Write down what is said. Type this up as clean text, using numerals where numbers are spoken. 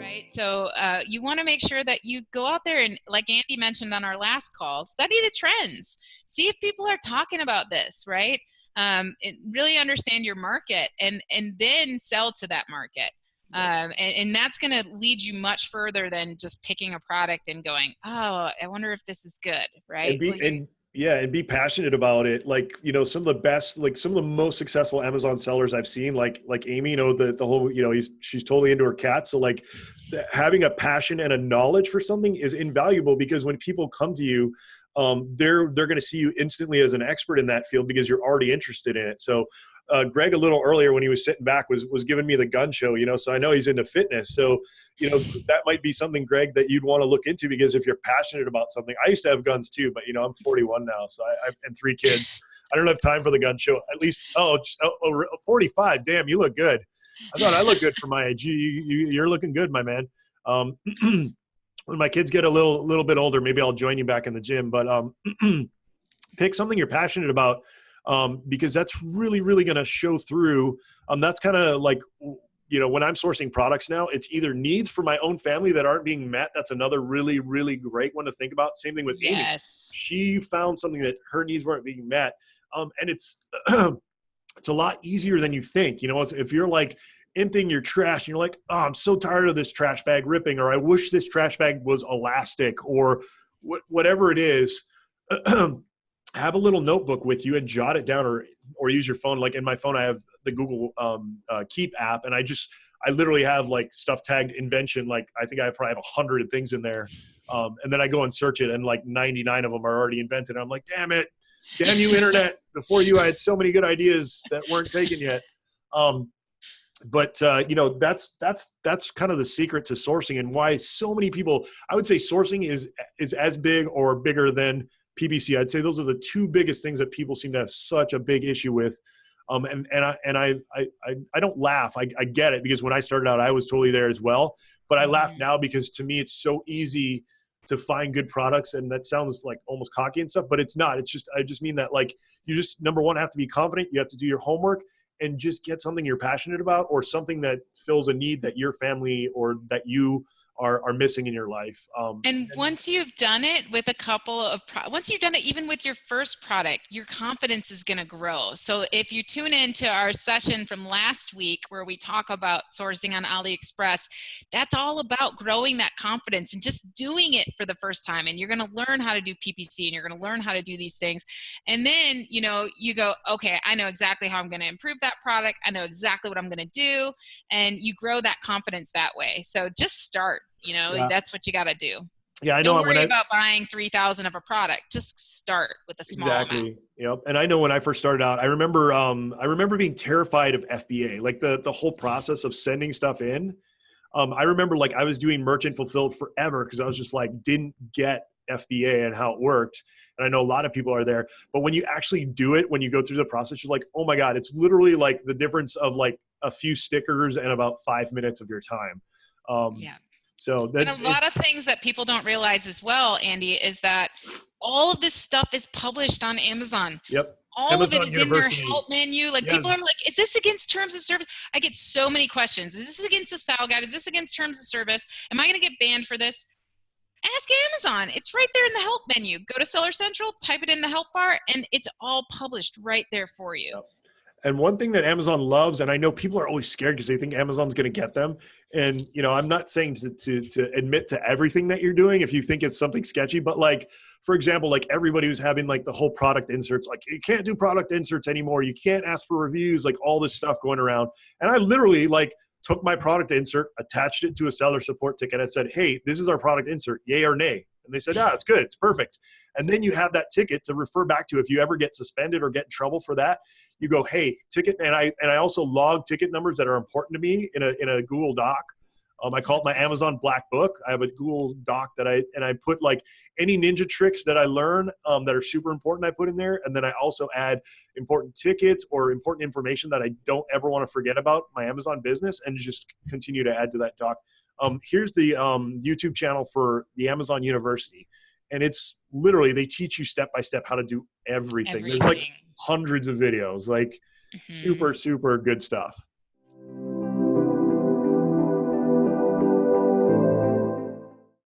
Right. So you want to make sure that you go out there and, like Andy mentioned on our last call, study the trends. See if people are talking about this, right? Really understand your market and then sell to that market. And that's going to lead you much further than just picking a product and going, oh, I wonder if this is good, right? And be passionate about it. Like, you know, some of the best, like some of the most successful Amazon sellers I've seen, like Amy, you know, the whole, you know, she's totally into her cat. So like having a passion and a knowledge for something is invaluable, because when people come to you, they're going to see you instantly as an expert in that field because you're already interested in it. So Greg, a little earlier when he was sitting back, was giving me the gun show, you know, so I know he's into fitness. So, you know, that might be something, Greg, that you'd want to look into, because if you're passionate about something. I used to have guns too, but, you know, I'm 41 now, so I've and 3 kids. I don't have time for the gun show. At least, 45. Damn, you look good. I thought I looked good for my age. You're looking good, my man. When my kids get a little bit older, maybe I'll join you back in the gym. But pick something you're passionate about, because that's really, really going to show through. That's kind of like, you know, when I'm sourcing products now, it's either needs for my own family that aren't being met. That's another really, really great one to think about. Same thing with Amy. She found something that her needs weren't being met. And it's it's a lot easier than you think. You know, if you're like emptying your trash and you're like, oh, I'm so tired of this trash bag ripping, or I wish this trash bag was elastic, or whatever it is, have a little notebook with you and jot it down, or use your phone. Like in my phone, I have the Google Keep app, and I literally have like stuff tagged invention. Like I think I probably have 100 things in there. And then I go and search it, and like 99 of them are already invented. I'm like, damn it. Damn you, internet. Before you, I had so many good ideas that weren't taken yet. But you know, that's kind of the secret to sourcing, and why so many people, I would say sourcing is as big or bigger than PPC. I'd say those are the 2 biggest things that people seem to have such a big issue with. And I don't laugh. I get it, because when I started out, I was totally there as well. But I laugh now because to me, it's so easy to find good products. And that sounds like almost cocky and stuff, but it's not. It's just, I just mean that, like, you just, number one, have to be confident. You have to do your homework and just get something you're passionate about, or something that fills a need that your family or that you are missing in your life. And once you've done it with a couple of, once you've done it even with your first product, your confidence is going to grow. So if you tune into our session from last week where we talk about sourcing on AliExpress, that's all about growing that confidence and just doing it for the first time. And you're going to learn how to do PPC, and you're going to learn how to do these things. And then, you know, you go, okay, I know exactly how I'm going to improve that product. I know exactly what I'm going to do. And you grow that confidence that way. So just start. You know, that's what you got to do. Yeah, I know. Don't worry about buying 3,000 of a product. Just start with a small amount. Yep. And I know when I first started out, I remember being terrified of FBA, like the whole process of sending stuff in. I remember like I was doing merchant fulfilled forever because I was just like, didn't get FBA and how it worked. And I know a lot of people are there, but when you actually do it, when you go through the process, you're like, oh my God, it's literally like the difference of like a few stickers and about 5 minutes of your time. So that's and a lot of things that people don't realize as well, Andy, is that all of this stuff is published on Amazon. Yep. All Amazon of it is University. In their help menu. Like people are like, is this against terms of service? I get so many questions. Is this against the style guide? Is this against terms of service? Am I going to get banned for this? Ask Amazon. It's right there in the help menu. Go to Seller Central, type it in the help bar, and it's all published right there for you. Yep. And one thing that Amazon loves, and I know people are always scared because they think Amazon's going to get them. And, you know, I'm not saying to admit to everything that you're doing if you think it's something sketchy, but like, for example, like everybody was having like the whole product inserts, like you can't do product inserts anymore. You can't ask for reviews, like all this stuff going around. And I literally like took my product insert, attached it to a seller support ticket. I said, hey, this is our product insert, yay or nay. And they said, yeah, it's good. It's perfect. And then you have that ticket to refer back to if you ever get suspended or get in trouble for that. You go, hey, ticket. And I also log ticket numbers that are important to me in a Google Doc. I call it my Amazon Black Book. I have a Google Doc that I put like any ninja tricks that I learn that are super important, I put in there. And then I also add important tickets or important information that I don't ever want to forget about my Amazon business, and just continue to add to that doc. Here's the YouTube channel for the Amazon University. And it's literally, they teach you step-by-step how to do everything. There's like hundreds of videos, like super, super good stuff.